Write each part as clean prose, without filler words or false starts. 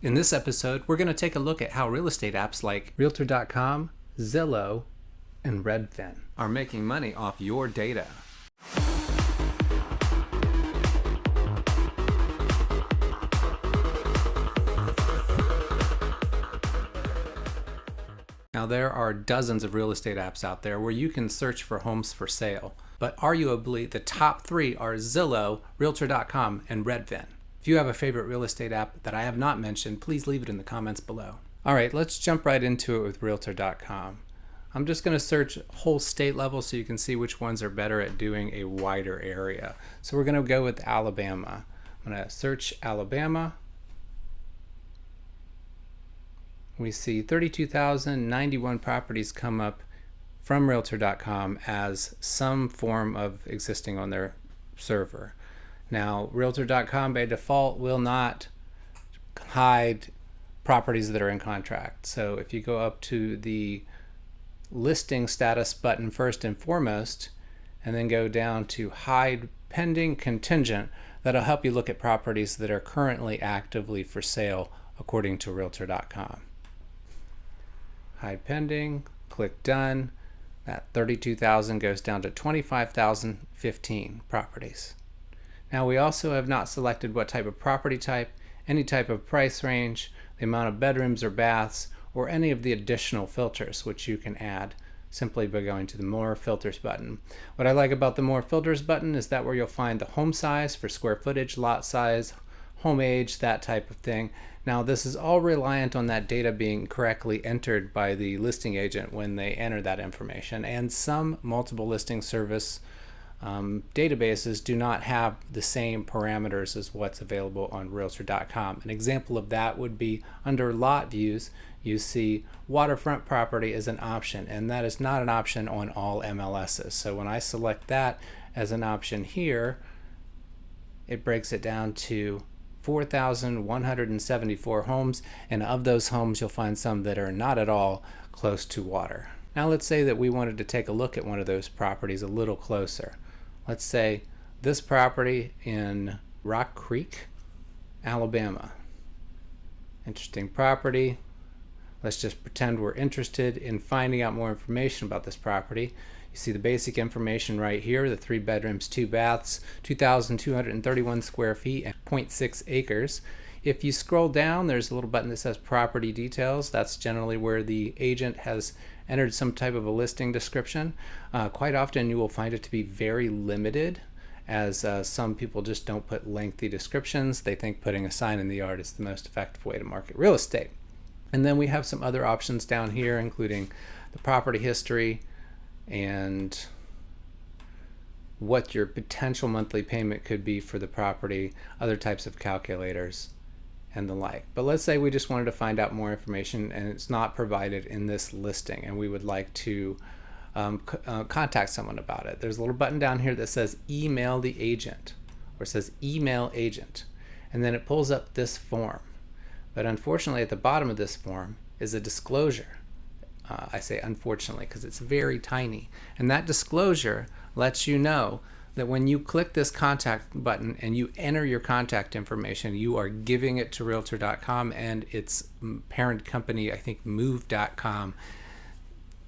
In this episode, we're going to take a look at how real estate apps like Realtor.com, Zillow, and Redfin are making money off your data. Now, there are dozens of real estate apps out there where you can search for homes for sale, but arguably the top three are Zillow, Realtor.com, and Redfin. If you have a favorite real estate app that I have not mentioned, please leave it in the comments below. All right, let's jump right into it with Realtor.com. I'm just going to search whole state level so you can see which ones are better at doing a wider area. So we're going to go with Alabama. I'm going to search Alabama. We see 32,091 properties come up from Realtor.com as some form of existing on their server. Now, Realtor.com by default will not hide properties that are in contract. So if you go up to the listing status button first and foremost, and then go down to hide pending contingent, that'll help you look at properties that are currently actively for sale according to Realtor.com. Hide pending, click done. That 32,000 goes down to 25,015 properties. Now we also have not selected what type of property type, any type of price range, the amount of bedrooms or baths, or any of the additional filters which you can add simply by going to the More Filters button. What I like about the More Filters button is that where you'll find the home size for square footage, lot size, home age, that type of thing. Now this is all reliant on that data being correctly entered by the listing agent when they enter that information, and some multiple listing service databases do not have the same parameters as what's available on Realtor.com. An example of that would be under lot views. You see waterfront property is an option, and that is not an option on all MLSs. So when I select that as an option here, it breaks it down to 4,174 homes, and of those homes you'll find some that are not at all close to water. Now let's say that we wanted to take a look at one of those properties a little closer. Let's say this property in Rock Creek, Alabama. Interesting property. Let's just pretend we're interested in finding out more information about this property. You see the basic information right here, the 3 bedrooms, 2 baths, 2,231 square feet and 0.6 acres. If you scroll down, there's a little button that says property details. That's generally where the agent has entered some type of a listing description. Quite often you will find it to be very limited, as some people just don't put lengthy descriptions. They think putting a sign in the yard is the most effective way to market real estate. And then we have some other options down here, including the property history and what your potential monthly payment could be for the property, other types of calculators, and the like. But let's say we just wanted to find out more information and it's not provided in this listing, and we would like to contact someone about it. There's a little button down here that says email the agent, or it says email agent, and then it pulls up this form. But unfortunately at the bottom of this form is a disclosure. I say unfortunately because it's very tiny, and that disclosure lets you know that when you click this contact button and you enter your contact information, you are giving it to Realtor.com and its parent company, I think Move.com,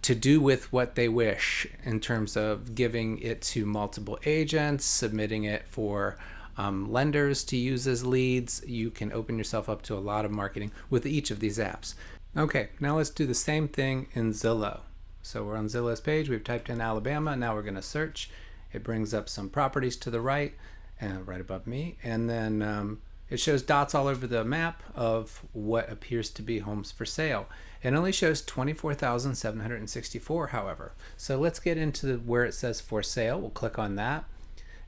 to do with what they wish in terms of giving it to multiple agents, submitting it for lenders to use as leads. You can open yourself up to a lot of marketing with each of these apps. Okay, now let's do the same thing in Zillow. So we're on Zillow's page, we've typed in Alabama, now we're going to search. It brings up some properties to the right, and right above me, and then it shows dots all over the map of what appears to be homes for sale. It only shows 24,764, however. So let's get into where it says for sale. We'll click on that,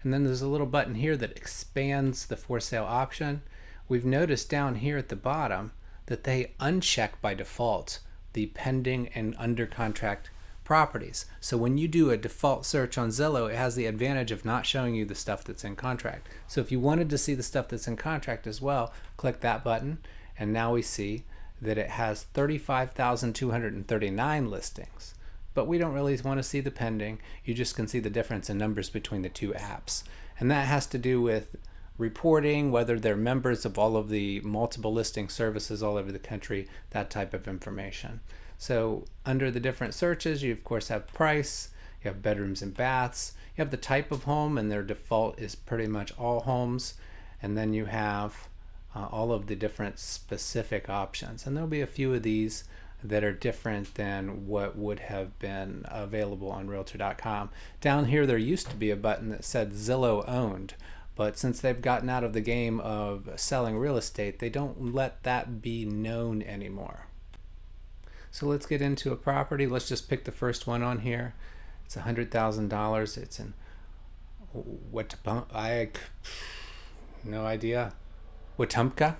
and then there's a little button here that expands the for sale option. We've noticed down here at the bottom that they uncheck by default the pending and under contract properties. So when you do a default search on Zillow, it has the advantage of not showing you the stuff that's in contract. So if you wanted to see the stuff that's in contract as well, click that button, and now we see that it has 35,239 listings. But we don't really want to see the pending. You just can see the difference in numbers between the two apps. And that has to do with reporting, whether they're members of all of the multiple listing services all over the country, that type of information. So under the different searches, you of course have price, you have bedrooms and baths, you have the type of home, and their default is pretty much all homes, and then you have all of the different specific options, and there'll be a few of these that are different than what would have been available on realtor.com. Down here there used to be a button that said Zillow owned, but since they've gotten out of the game of selling real estate, they don't let that be known anymore. So let's get into a property. Let's just pick the first one on here. It's $100,000. It's in no idea. Wetumpka?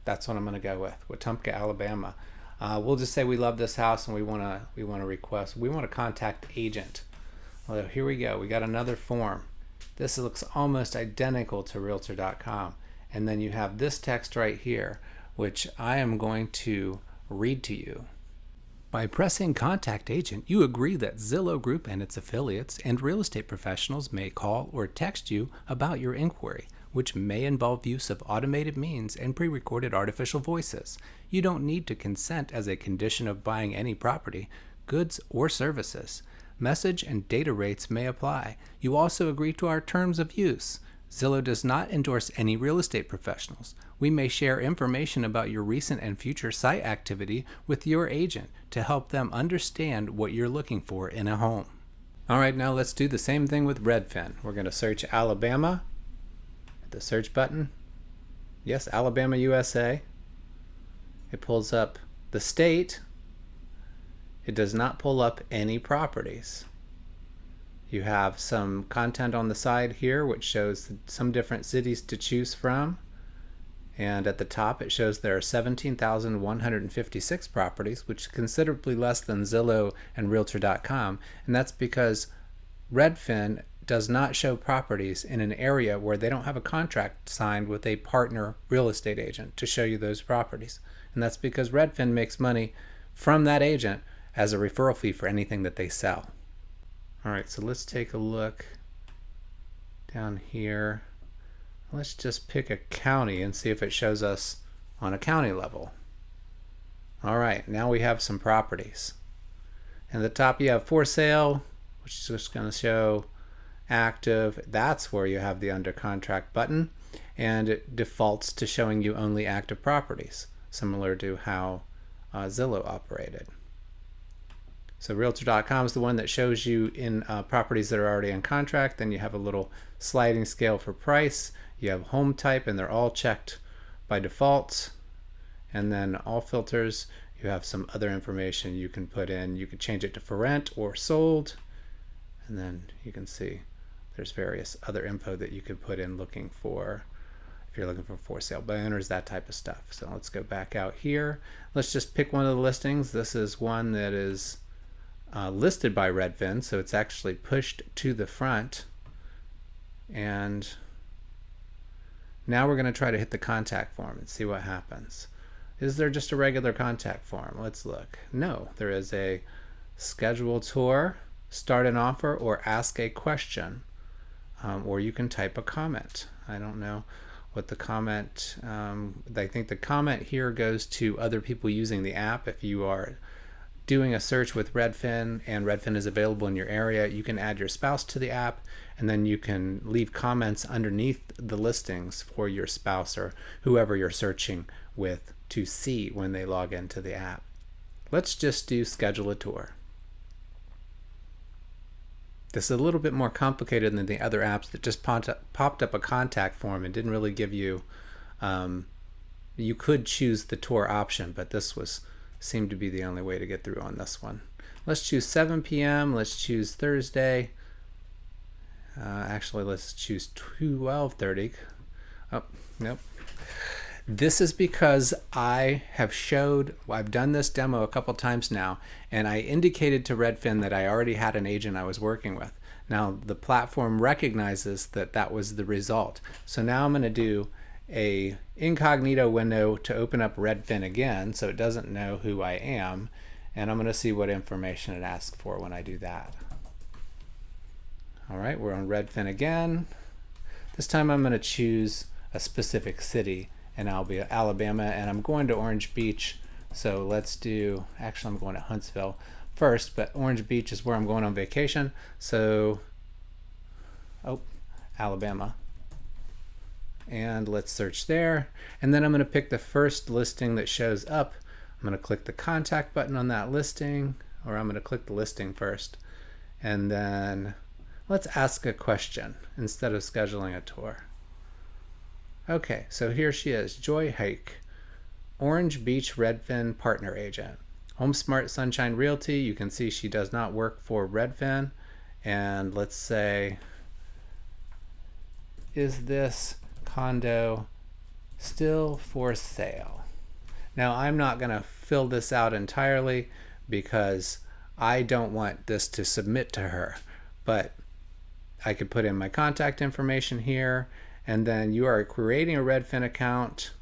That's what I'm going to go with. Wetumpka, Alabama. We'll just say we love this house and we want to contact agent. Well, here we go. We got another form. This looks almost identical to realtor.com. And then you have this text right here, which I am going to read to you. By pressing Contact Agent, you agree that Zillow Group and its affiliates and real estate professionals may call or text you about your inquiry, which may involve use of automated means and pre-recorded artificial voices. You don't need to consent as a condition of buying any property, goods, or services. Message and data rates may apply. You also agree to our terms of use. Zillow does not endorse any real estate professionals. We may share information about your recent and future site activity with your agent to help them understand what you're looking for in a home. All right, now let's do the same thing with Redfin. We're going to search Alabama. The search button. Yes, Alabama, USA. It pulls up the state. It does not pull up any properties. You have some content on the side here which shows some different cities to choose from. And at the top it shows there are 17,156 properties, which is considerably less than Zillow and Realtor.com. And that's because Redfin does not show properties in an area where they don't have a contract signed with a partner real estate agent to show you those properties. And that's because Redfin makes money from that agent as a referral fee for anything that they sell. All right, so let's take a look down here. Let's just pick a county and see if it shows us on a county level. All right, now we have some properties. And at the top you have for sale, which is just going to show active. That's where you have the under contract button, and it defaults to showing you only active properties, similar to how Zillow operated. So realtor.com is the one that shows you in properties that are already on contract. Then you have a little sliding scale for price. You have home type, and they're all checked by default. And then all filters, you have some other information you can put in. You can change it to for rent or sold. And then you can see there's various other info that you could put in looking for, if you're looking for sale by owners, that type of stuff. So let's go back out here. Let's just pick one of the listings. This is one that is listed by Redfin, so it's actually pushed to the front. And now we're going to try to hit the contact form and see what happens. Is there just a regular contact form? Let's look. No, there is a schedule tour, start an offer, or ask a question, or you can type a comment. I don't know what the comment, I think the comment here goes to other people using the app. If you are doing a search with Redfin and Redfin is available in your area, you can add your spouse to the app, and then you can leave comments underneath the listings for your spouse or whoever you're searching with to see when they log into the app. Let's just do schedule a tour. This is a little bit more complicated than the other apps that just popped up a contact form and didn't really give you, you could choose the tour option, but this seemed to be the only way to get through on this one. Let's choose 7 p.m. Let's choose Thursday. Actually, let's choose 12:30. Oh, nope. This is because I've done this demo a couple times now, and I indicated to Redfin that I already had an agent I was working with. Now the platform recognizes that that was the result. So now I'm going to do a incognito window to open up Redfin again so it doesn't know who I am, and I'm going to see what information it asks for when I do that. All right, we're on Redfin again. This time I'm going to choose a specific city, and I'll be Alabama, and I'm going to Orange Beach. So let's do, actually I'm going to Huntsville first, but Orange Beach is where I'm going on vacation. So, Alabama. And let's search there. And then I'm going to pick the first listing that shows up. I'm going to click the contact button on that listing, or I'm going to click the listing first. And then let's ask a question instead of scheduling a tour. Okay, so here she is, Joy Hake, Orange Beach Redfin partner agent. HomeSmart Sunshine Realty, you can see she does not work for Redfin. And let's say, is this condo still for sale? Now I'm not going to fill this out entirely because I don't want this to submit to her, but I could put in my contact information here, and then you are creating a Redfin account.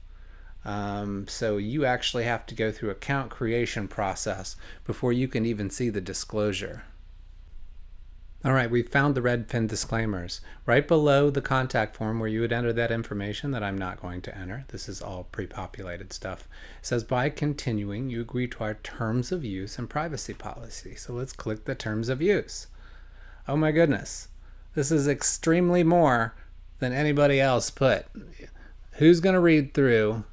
So you actually have to go through account creation process before you can even see the disclosure. All right, we found the Redfin disclaimers. Right below the contact form where you would enter that information that I'm not going to enter, this is all pre-populated stuff, it says, by continuing, you agree to our terms of use and privacy policy. So let's click the terms of use. Oh my goodness, this is extremely more than anybody else put. Who's going to read through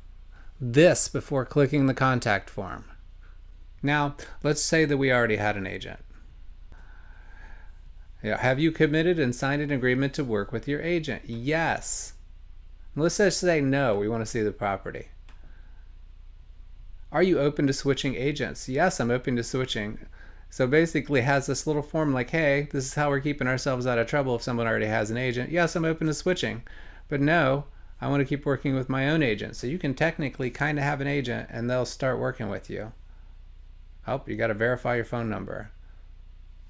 this before clicking the contact form? Now, let's say that we already had an agent. Yeah, have you committed and signed an agreement to work with your agent? Yes. Let's just say no, we want to see the property. Are you open to switching agents? Yes, I'm open to switching. So basically it has this little form like, hey, this is how we're keeping ourselves out of trouble if someone already has an agent. Yes, I'm open to switching. But no, I want to keep working with my own agent. So you can technically kind of have an agent and they'll start working with you. Oh, you got to verify your phone number.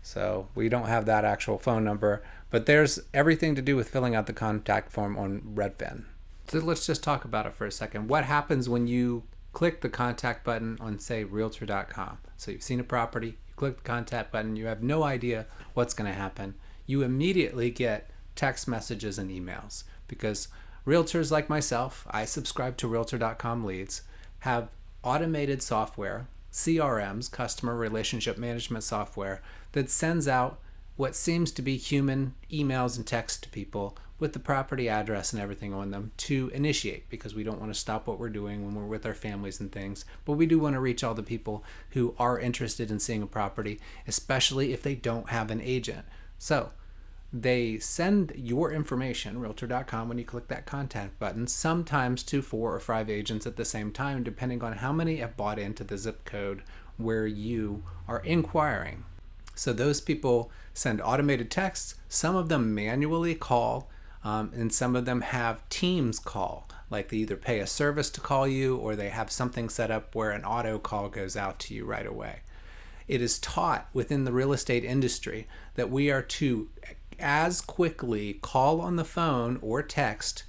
So we don't have that actual phone number, but there's everything to do with filling out the contact form on Redfin. So let's just talk about it for a second. What happens when you click the contact button on, say, realtor.com? So you've seen a property, you click the contact button, you have no idea what's going to happen. You immediately get text messages and emails because realtors like myself, I subscribe to realtor.com leads, have automated software, CRMs, customer relationship management software, that sends out what seems to be human emails and texts to people with the property address and everything on them to initiate, because we don't want to stop what we're doing when we're with our families and things, but we do want to reach all the people who are interested in seeing a property, especially if they don't have an agent. So they send your information, realtor.com, when you click that contact button, sometimes to 4 or 5 agents at the same time, depending on how many have bought into the zip code where you are inquiring. So those people send automated texts. Some of them manually call, and some of them have teams call. Like they either pay a service to call you or they have something set up where an auto call goes out to you right away. It is taught within the real estate industry that we are to as quickly call on the phone or text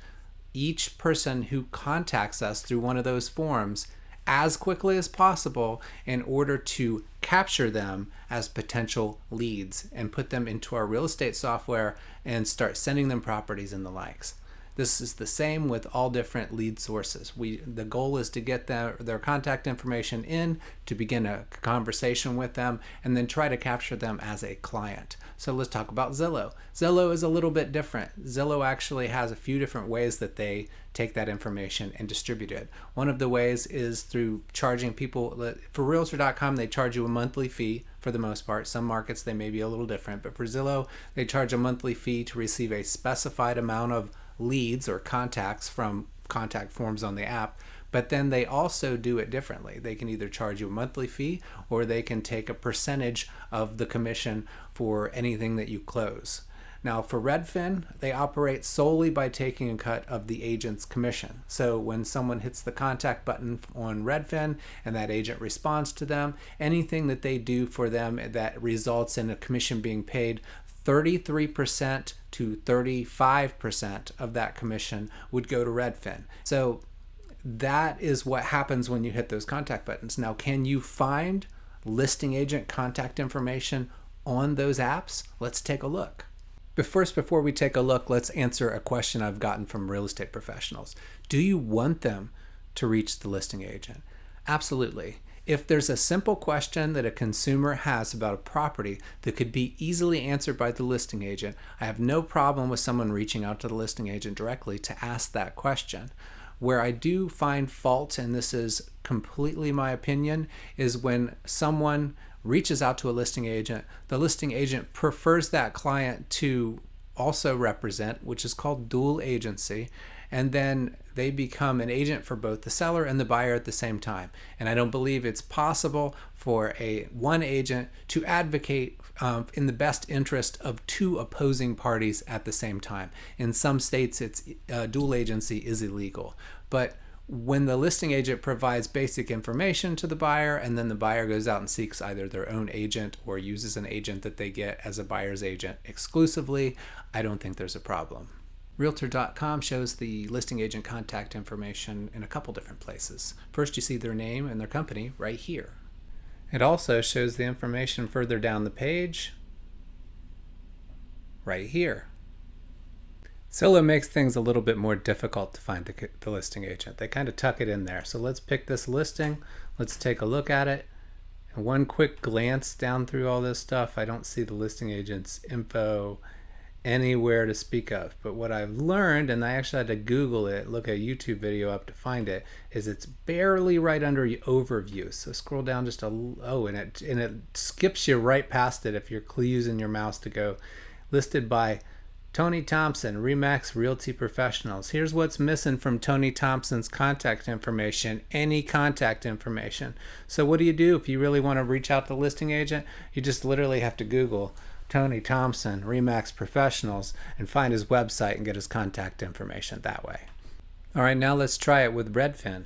each person who contacts us through one of those forms as quickly as possible in order to capture them as potential leads and put them into our real estate software and start sending them properties and the likes. This is the same with all different lead sources. The goal is to get their contact information in, to begin a conversation with them, and then try to capture them as a client. So let's talk about Zillow. Zillow is a little bit different. Zillow actually has a few different ways that they take that information and distribute it. One of the ways is through charging people. For Realtor.com, they charge you a monthly fee for the most part. Some markets they may be a little different, but for Zillow, they charge a monthly fee to receive a specified amount of leads or contacts from contact forms on the app, but then they also do it differently. They can either charge you a monthly fee or they can take a percentage of the commission for anything that you close. Now for Redfin, they operate solely by taking a cut of the agent's commission. So when someone hits the contact button on Redfin and that agent responds to them, anything that they do for them that results in a commission being paid, 33% to 35% of that commission would go to Redfin. So that is what happens when you hit those contact buttons. Now, can you find listing agent contact information on those apps? Let's take a look. But first, before we take a look, let's answer a question I've gotten from real estate professionals. Do you want them to reach the listing agent? Absolutely. If there's a simple question that a consumer has about a property that could be easily answered by the listing agent, I have no problem with someone reaching out to the listing agent directly to ask that question. Where I do find fault, and this is completely my opinion, is when someone reaches out to a listing agent, the listing agent prefers that client to also represent, which is called dual agency, and then they become an agent for both the seller and the buyer at the same time. And I don't believe it's possible for one agent to advocate in the best interest of two opposing parties at the same time. In some states, it's dual agency is illegal. But when the listing agent provides basic information to the buyer and then the buyer goes out and seeks either their own agent or uses an agent that they get as a buyer's agent exclusively, I don't think there's a problem. Realtor.com shows the listing agent contact information in a couple different places. First, you see their name and their company right here. It also shows the information further down the page right here. Zillow makes things a little bit more difficult to find the listing agent. They kind of tuck it in there. So let's pick this listing. Let's take a look at it. And one quick glance down through all this stuff, I don't see the listing agent's info anywhere to speak of. But what I've learned, and I actually had to Google it, look a YouTube video up to find it, is it's barely right under overview. So scroll down just and it skips you right past it if you're using your mouse to go. Listed by Tony Thompson, Remax Realty Professionals. Here's what's missing from Tony Thompson's contact information, any contact information. So what do you do if you really want to reach out to the listing agent? You just literally have to Google Tony Thompson, Remax Professionals, and find his website and get his contact information that way. All right, now let's try it with Redfin.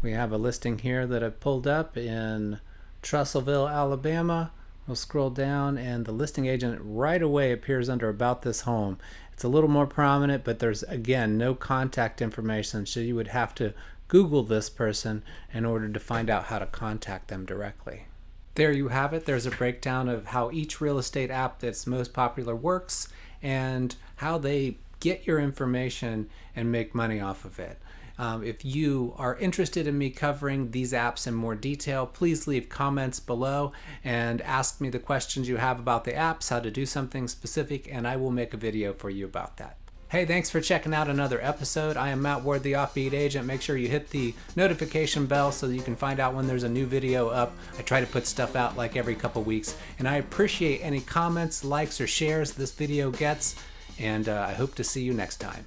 We have a listing here that I've pulled up in Trussellville, Alabama. We'll scroll down and the listing agent right away appears under About This Home. It's a little more prominent, but there's, again, no contact information, so you would have to Google this person in order to find out how to contact them directly. There you have it. There's a breakdown of how each real estate app that's most popular works and how they get your information and make money off of it. If you are interested in me covering these apps in more detail, please leave comments below and ask me the questions you have about the apps, how to do something specific, and I will make a video for you about that. Hey, thanks for checking out another episode. I am Matt Ward, the Offbeat Agent. Make sure you hit the notification bell so that you can find out when there's a new video up. I try to put stuff out like every couple weeks, and I appreciate any comments, likes, or shares this video gets, and I hope to see you next time.